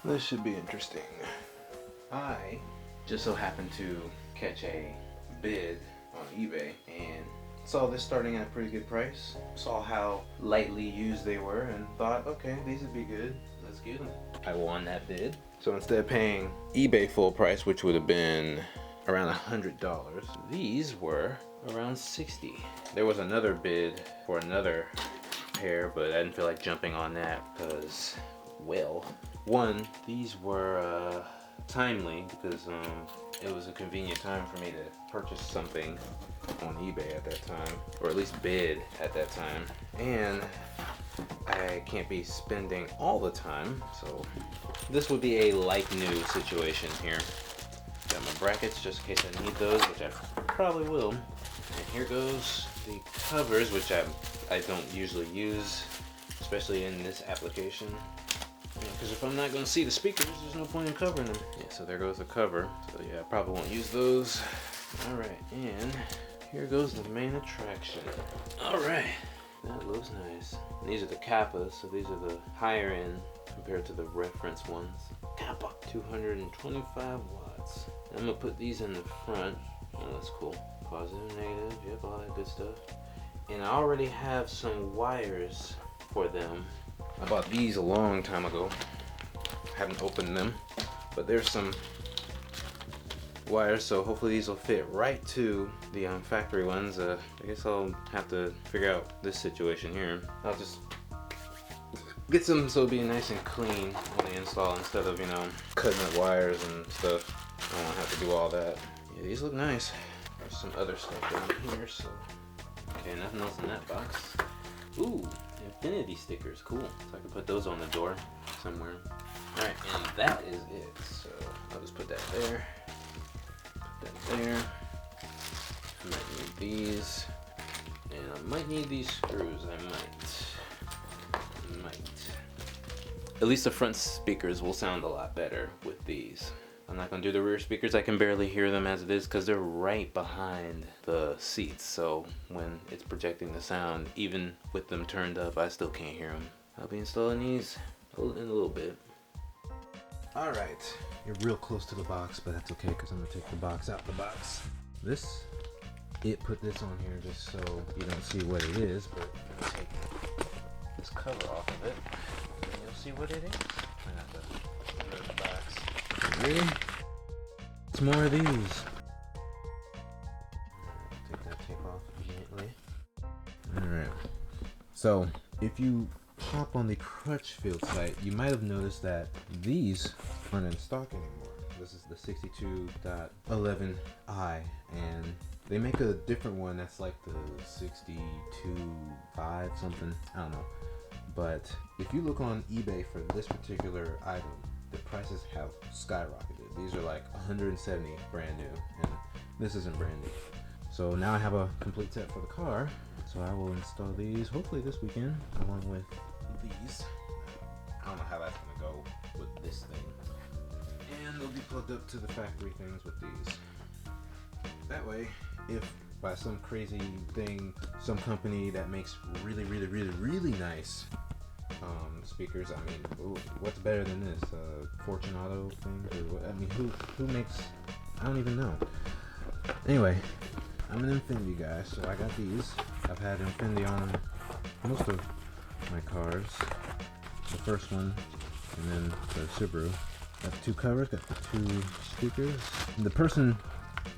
This should be interesting. I just so happened to catch a bid on eBay and saw this starting at a pretty good price. Saw how lightly used they were and thought, okay, these would be good. Let's get them. I won that bid. So instead of paying eBay full price, which would have been around $100, these were around $60. There was another bid for another pair, but I didn't feel like jumping on that because, well, one, these were timely because it was a convenient time for me to purchase something on eBay at that time, or at least bid at that time, and I can't be spending all the time, so this would be a like new situation here. Got my brackets just in case I need those, which I probably will. And here goes the covers, which I don't usually use, especially in this application. Because if I'm not going to see the speakers, there's no point in covering them. Yeah, so there goes the cover. So yeah, I probably won't use those. Alright, and here goes the main attraction. Alright, that looks nice. And these are the Kappas, so these are the higher end compared to the reference ones. Kappa, 225 watts. And I'm going to put these in the front. Oh, that's cool. Positive, negative, yep, all that good stuff. And I already have some wires for them. I bought these a long time ago. Haven't opened them, but there's some wires, so hopefully these will fit right to the factory ones. I guess I'll have to figure out this situation here. I'll just get some so it'll be nice and clean when they install instead of, you know, cutting up wires and stuff. I won't have to do all that. Yeah, these look nice. There's some other stuff down here, so. Okay, nothing else in that box. Ooh, Infinity stickers, cool. So I can put those on the door somewhere. Alright, and that is it. So I'll just put that there. Put that there. I might need these. And I might need these screws. I might. At least the front speakers will sound a lot better with these. I'm not going to do the rear speakers. I can barely hear them as it is because they're right behind the seats. So when it's projecting the sound, even with them turned up, I still can't hear them. I'll be installing these in a little bit. Alright, you're real close to the box, but that's okay because I'm going to take the box out the box. It put this on here just so you don't see what it is, but I'm going to take this cover off of it and you'll see what it is. I have to get rid of the box. Ready? It's more of these. Take that tape off immediately. Alright. So, if you hop on the Crutchfield site, you might have noticed that these aren't in stock anymore. This is the 62.11i, and they make a different one that's like the 62.5 something. I don't know. But if you look on eBay for this particular item, the prices have skyrocketed. These are like 170 brand new, and this isn't brand new. So now I have a complete set for the car. So I will install these hopefully this weekend along with these. I don't know how that's gonna go with this thing. And they'll be plugged up to the factory things with these. That way, if by some crazy thing, some company that makes really nice speakers, I mean, ooh, what's better than this? Fortunato thing? Or what? I mean, who makes? I don't even know. Anyway, I'm an Infinity guy, so I got these. I've had Infinity on most of my cars. The first one, and then the Subaru. Got the two covers, got the two speakers. The person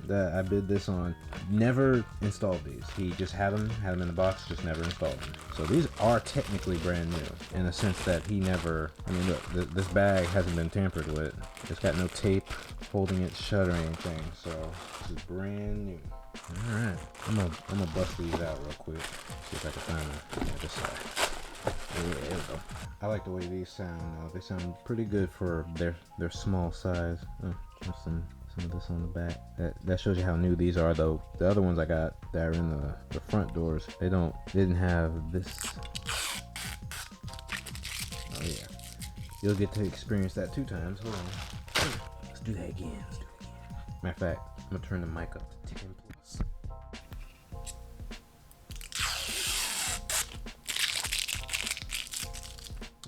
that I bid this on never installed these. He just had them in the box, just never installed them. So these are technically brand new in the sense that he never, I mean look, this bag hasn't been tampered with. It's got no tape holding it shut or anything. So this is brand new. Alright, I'm gonna bust these out real quick. See if I can find them. Yeah, this side. There we go. I like the way these sound. They sound pretty good for their small size. Oh, there's some of this on the back. That shows you how new these are, though. The other ones I got that are in the front doors, they didn't have this. Oh yeah, you'll get to experience that 2 times. Hold on. Let's do that again. Matter of fact, I'm gonna turn the mic up to 10 plus.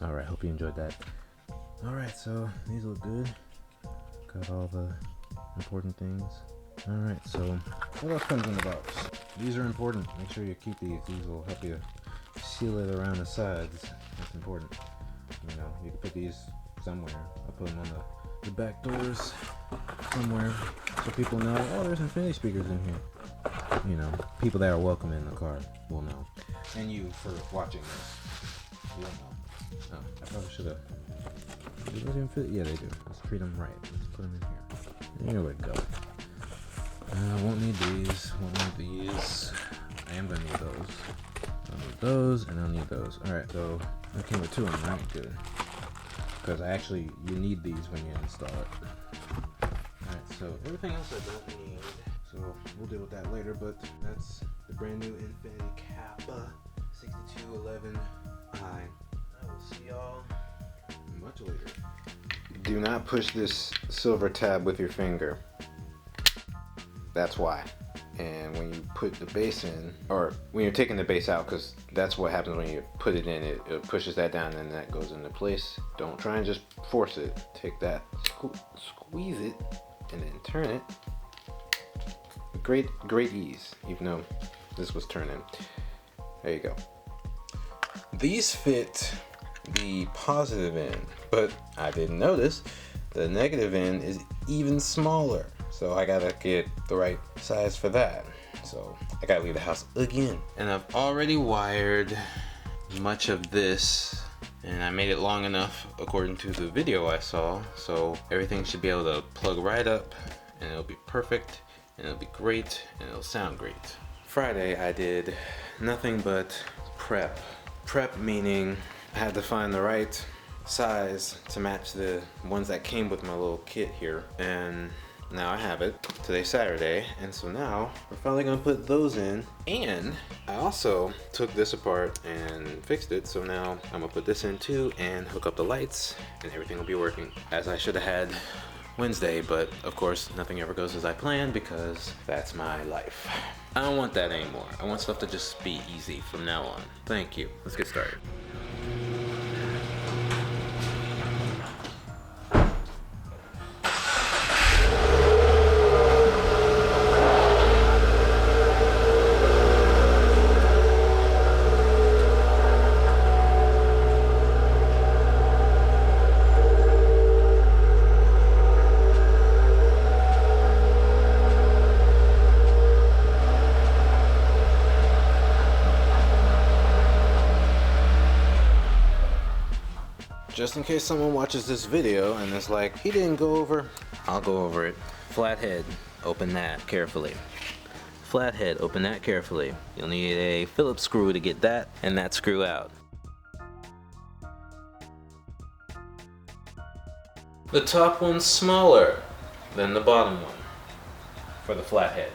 Alright, hope you enjoyed that. Alright, so these look good. Got all the important things. Alright, so what else comes in the box? These are important. Make sure you keep these. These will help you seal it around the sides. That's important. You know, you can put these somewhere. I'll put them on the back doors somewhere so people know, oh, there's Infinity speakers in here. You know, people that are welcome in the car will know. And you for watching this. You don't know. Oh, I probably should have. Do those even fit? Yeah, they do. Let's treat them right. Let's put them in here. There we go. Won't need these. Won't need these. I am gonna need those. I'll need those, and I'll need those. Alright, so I came with 2 of them, right? Good. Because you need these when you install it. Alright, so everything else I don't need. So we'll deal with that later, but that's the brand new Infinity Kappa 6211i. I will see y'all much later. Do not push this silver tab with your finger. That's why. And when you put the base in, or when you're taking the base out, because that's what happens when you put it in, it pushes that down and that goes into place. Don't try and just force it. Take that, squeeze it, and then turn it. Great ease, even though this was turning. There you go. These fit the positive end, but I didn't notice the negative end is even smaller. So I gotta get the right size for that. So I gotta leave the house again. And I've already wired much of this, and I made it long enough according to the video I saw. So everything should be able to plug right up, and it'll be perfect, and it'll be great, and it'll sound great. Friday I did nothing but prep. Prep meaning I had to find the right size to match the ones that came with my little kit here, and now I have it. Today's Saturday, and so now we're finally gonna put those in. And I also took this apart and fixed it, so now I'm gonna put this in too and hook up the lights, and everything will be working as I should have had Wednesday. But of course nothing ever goes as I planned, because that's my life. I don't want that anymore. I want stuff to just be easy from now on. Thank you. Let's get started. Just in case someone watches this video and is like, he didn't go over, I'll go over it. Flathead, open that carefully. Flathead, open that carefully. You'll need a Phillips screw to get that and that screw out. The top one's smaller than the bottom one for the flathead.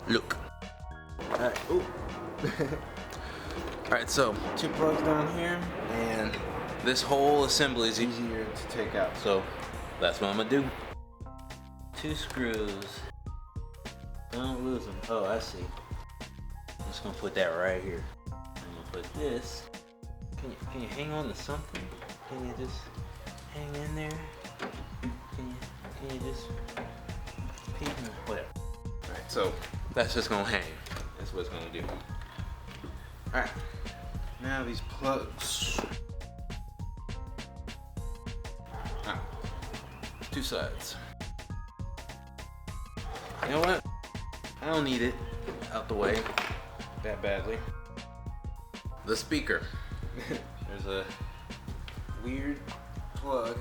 Look. Alright, ooh. Alright, so 2 plugs down here, and this whole assembly is easier to take out, so that's what I'm gonna do. 2 screws. Don't lose them. Oh, I see. I'm just gonna put that right here. I'm gonna put this. Can you hang on to something? Can you just hang in there? Can you just peek? Whatever. Alright, so that's just gonna hang. That's what it's gonna do. Alright, now these plugs. Alright, 2 sides. You know what? I don't need it out the way that badly. The speaker. There's a weird plug.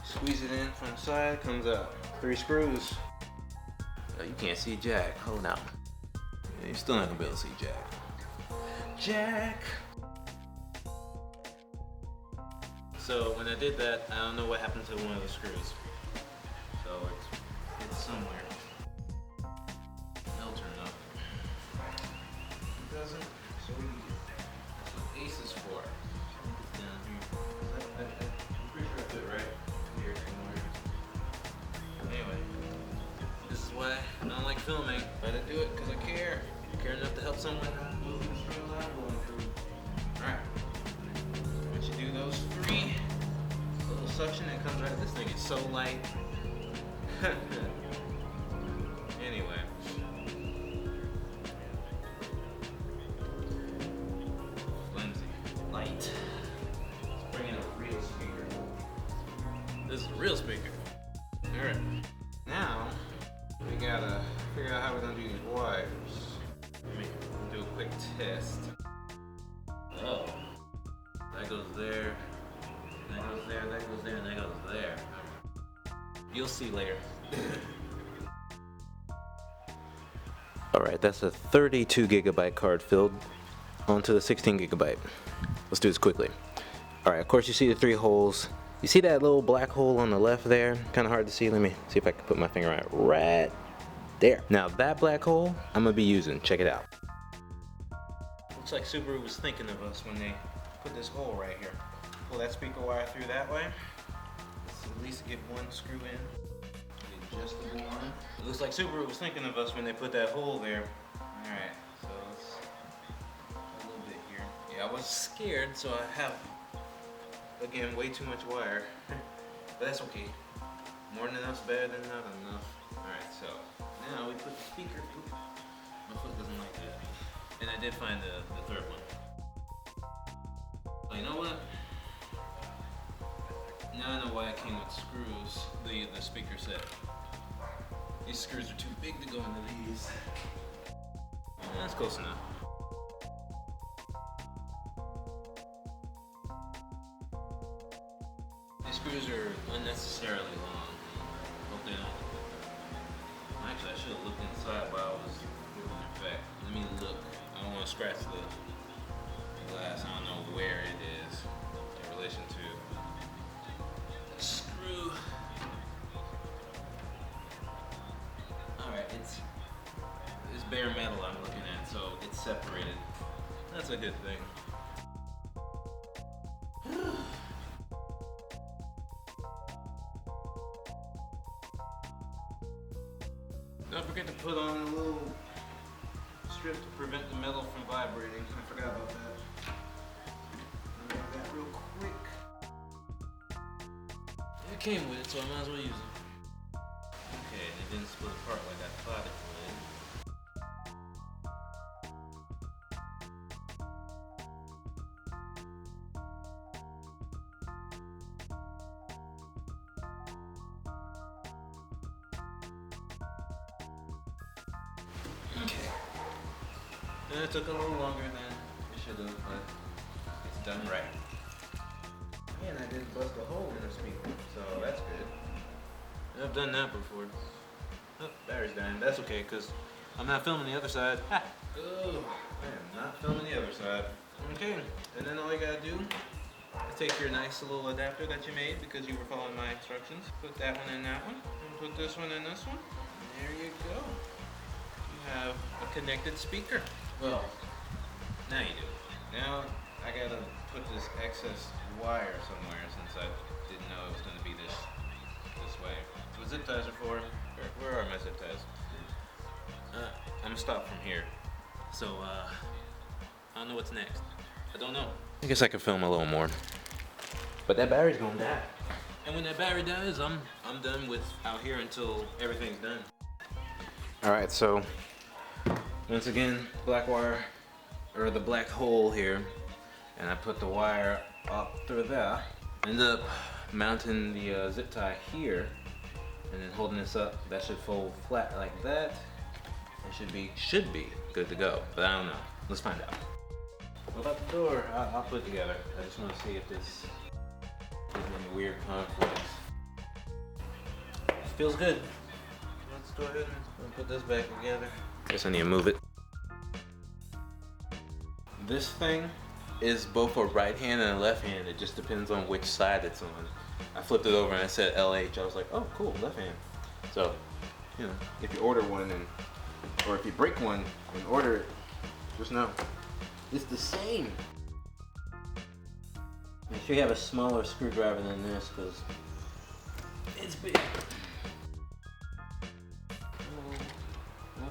Squeeze it in from the side, comes out. 3 screws. You can't see Jack. Hold on. You're still not gonna be able to see Jack. Jack! So when I did that, I don't know what happened to one of the screws. So it's somewhere. It'll turn up. It doesn't. So that's what Ace is for. filming, but I do it because I care. I care enough to help someone move the struggles I'm going through. Alright. Once you do those 3, a little suction, it comes right. This thing is so light. Anyway. Flimsy. Light. Let's bring in a real speaker. This is a real speaker. Alright. Now, we gotta figure out how we're gonna do these wires. Let me do a quick test. Oh. That goes there. That goes there, that goes there, and that goes there. You'll see later. Alright, that's a 32 gigabyte card filled onto the 16 gigabyte. Let's do this quickly. Alright, of course you see the 3 holes. You see that little black hole on the left there? Kind of hard to see. Let me see if I can put my finger on it right there. Now that black hole, I'm gonna be using. Check it out. Looks like Subaru was thinking of us when they put this hole right here. Pull that speaker wire through that way. Let's at least get one screw in. Adjustable one. It looks like Subaru was thinking of us when they put that hole there. Alright, so let's a little bit here. Yeah, I was scared, so I have, again, way too much wire. But that's okay. More than enough's better than not enough. Alright, so now we put the speaker. Oops, my foot doesn't like that. And I did find the 3rd one. Oh, you know what? Now I know why it came with screws, the speaker set. These screws are too big to go into these. That's close enough. These screws are unnecessarily long. Hope they don't. Actually, I should have looked inside while I was doing it. In fact, let me look. I don't want to scratch the glass. I don't know where it is in relation to the screw. Alright, it's bare metal I'm looking at, so it's separated. That's a good thing. Don't forget to put on a little strip to prevent the metal from vibrating. I forgot about that. I'll make that real quick. It came with it, so I might as well use it. Okay, and it didn't split apart like I thought it would. Okay. And it took a little longer than it should have, but it's done right. And I didn't bust a hole in the speaker, so that's good. I've done that before. Oh, battery's dying. That's okay, because I'm not filming the other side. Ha! Oh, I am not filming the other side. Okay, and then all you gotta do is take your nice little adapter that you made because you were following my instructions. Put that one in that one, and put this one in this one. And there you go. You have a connected speaker. Well, now you do. Now I gotta put this excess wire somewhere since I didn't know it was gonna be this way. What zip ties are for? Where are my zip ties? I'm gonna stop from here. So, I don't know what's next. I don't know. I guess I could film a little more. But that battery's gonna die. And when that battery dies, I'm done with out here until everything's done. Alright, so once again, black wire, or the black hole here, and I put the wire up through there. End up mounting the zip tie here, and then holding this up. That should fold flat like that. It should be good to go, but I don't know. Let's find out. What about the door? I'll put it together. I just want to see if this gives me any weird conflicts. Feels good. Let's go ahead and put this back together. Guess I need to move it. This thing is both a right hand and a left hand. It just depends on which side it's on. I flipped it over and it said LH. I was like, oh cool, left hand. So, you know, if you order one or if you break one and order it, just know it's the same. Make sure you have a smaller screwdriver than this because it's big.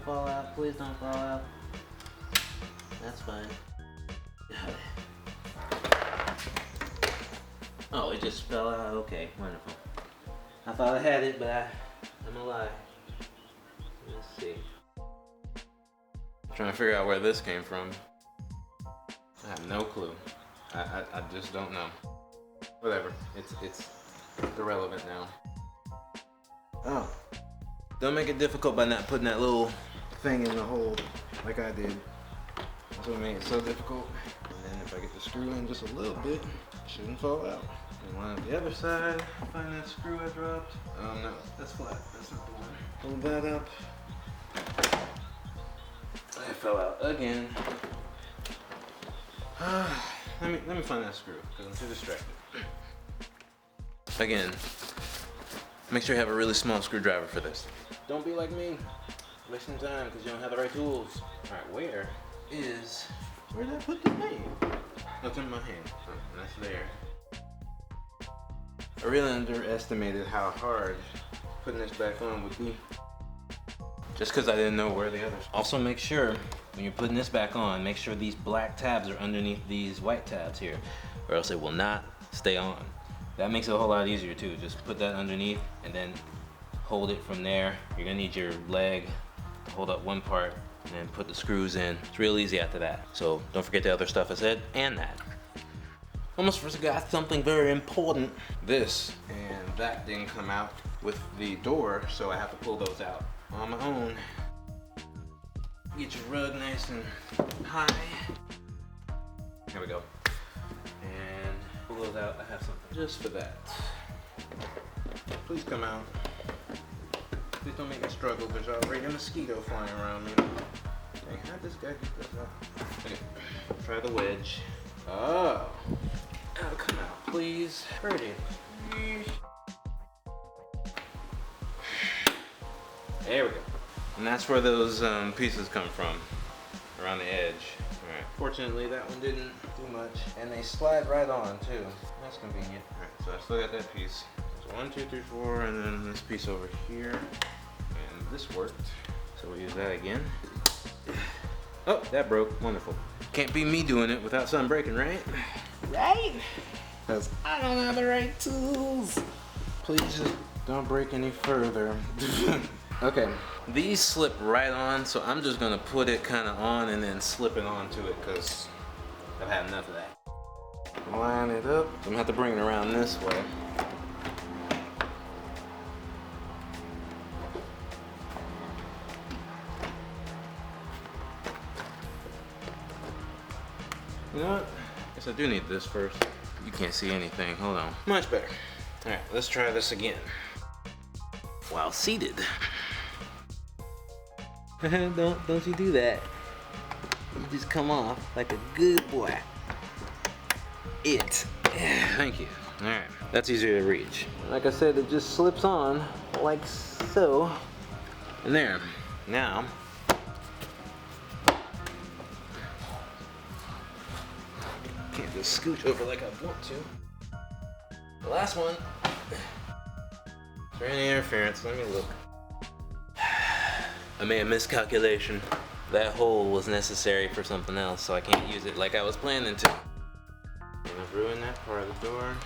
Don't fall out. Please don't fall out. That's fine. Oh, it just fell out. Okay, wonderful. I thought I had it, but I'm a lie. Let's see. Trying to figure out where this came from. I have no clue. I just don't know. Whatever. It's irrelevant now. Oh. Don't make it difficult by not putting that little thing in the hole like I did. That's what made it so difficult. And then if I get the screw in just a little bit, it shouldn't fall out. And line up the other side, find that screw I dropped. Oh no, that's flat, that's not the one. Hold that up. It fell out again. Let me find that screw, because I'm too distracted. Again, make sure you have a really small screwdriver for this. Don't be like me, wasting time because you don't have the right tools. Alright, where did I put the thing? That's in my hand. Oh, that's there. I really underestimated how hard putting this back on would be. Just because I didn't know where the others. Also make sure, when you're putting this back on, make sure these black tabs are underneath these white tabs here, or else it will not stay on. That makes it a whole lot easier too. Just put that underneath and then hold it from there. You're gonna need your leg to hold up one part and then put the screws in. It's real easy after that. So don't forget the other stuff I said and that. Almost forgot something very important. This and that didn't come out with the door, so I have to pull those out on my own. Get your rug nice and high. Here we go. And pull those out. I have something just for that. Please come out. Please don't make me struggle. There's already a mosquito flying around me. Dang, how'd this guy get this out? Okay, try the wedge. Oh, come out, please. Pretty. There we go. And that's where those pieces come from, around the edge. All right. Fortunately, that one didn't do much, and they slide right on too. That's convenient. All right, so I still got that piece. So 1, 2, 3, 4, and then this piece over here, and this worked. So we'll use that again. Oh, that broke. Wonderful. Can't be me doing it without something breaking, right? Right? Because I don't have the right tools. Please just don't break any further. Okay, these slip right on, so I'm just gonna put it kind of on and then slip it onto it because I've had enough of that. Line it up. I'm gonna have to bring it around this way. You know what? Guess I do need this first. You can't see anything. Hold on. Much better. All right, let's try this again. While seated. don't you do that. You just come off like a good boy. Thank you. All right, that's easier to reach. Like I said, it just slips on like so. And there. Now, can't just scooch over like I want to. The last one. Is there any interference? Let me look. I made a miscalculation. That hole was necessary for something else, so I can't use it like I was planning to. And I've ruined that part of the door.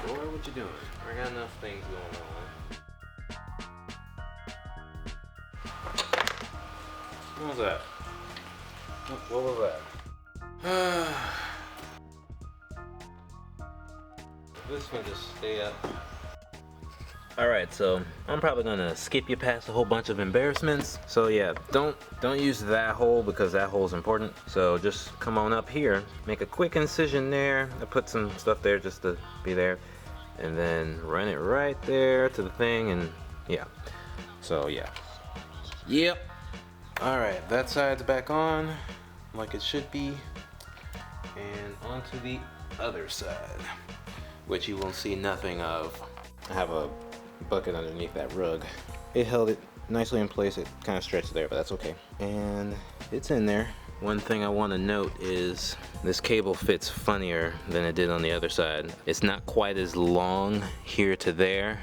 Door, what you doing? I got enough things going on. What was that? What was that? This can just stay up. Alright, so I'm probably gonna skip you past a whole bunch of embarrassments. So yeah, don't use that hole because that hole's important. So just come on up here, make a quick incision there. I put some stuff there just to be there. And then run it right there to the thing and yeah. So yeah. Yep. Alright, that side's back on like it should be. And onto the other side, which you will see nothing of. I have a bucket underneath that rug. It held it nicely in place. It kind of stretched there, but that's okay. And it's in there. One thing I want to note is this cable fits funnier than it did on the other side. It's not quite as long here to there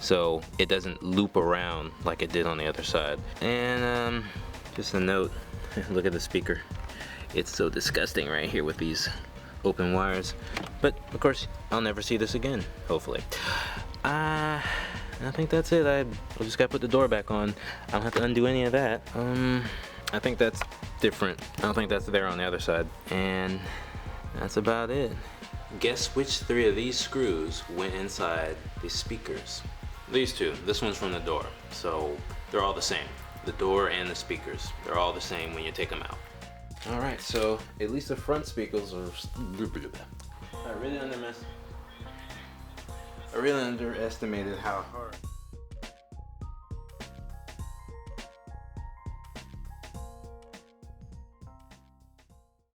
so it doesn't loop around like it did on the other side. And just a note, look at the speaker. It's so disgusting right here with these open wires, but of course I'll never see this again, hopefully. I think that's it. I just gotta put the door back on. I don't have to undo any of that. I think that's different. I don't think that's there on the other side. And that's about it. Guess which 3 of these screws went inside the speakers? These 2. This one's from the door, so they're all the same. The door and the speakers, they're all the same when you take them out. All right, so at least the front speakers are. I really underestimated how hard.